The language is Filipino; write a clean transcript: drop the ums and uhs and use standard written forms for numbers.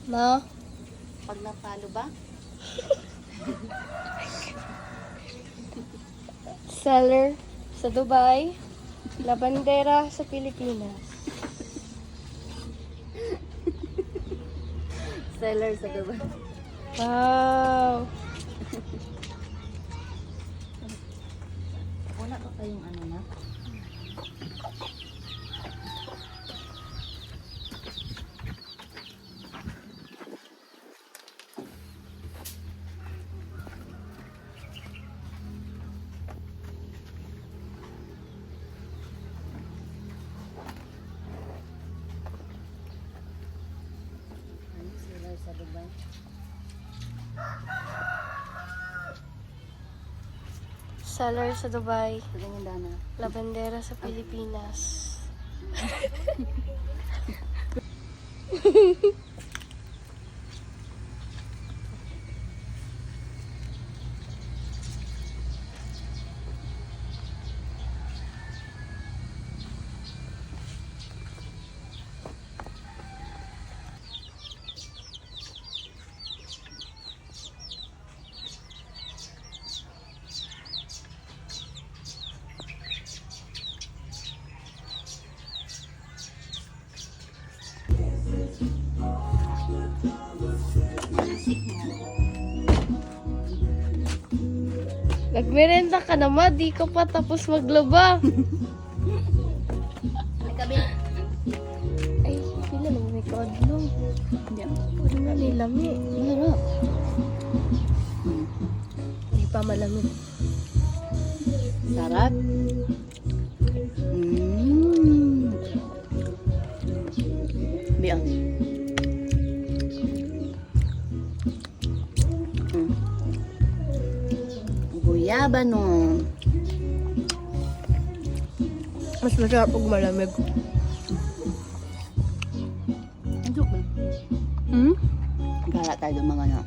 Ma? Pag napalo ba? Seller sa Dubai. Labandera sa Pilipinas. Seller sa gaba. Wow! Wala pa kayong ano na? Ano, seller sa Dubai? Seller sa Dubai. Ganyan dana. Labandera sa Pilipinas. Nagmerenda ka naman, di ka pa tapos maglaba. Kabit. Ay, pila naman may kaadlong. Hindi. Puro na nilami. Masarap. Di pa malamig. Sarap. Biang. Guyaba no. Mas masarap pag malamig. Ang joke ba? Hmm? Gala tayo ng mga ano.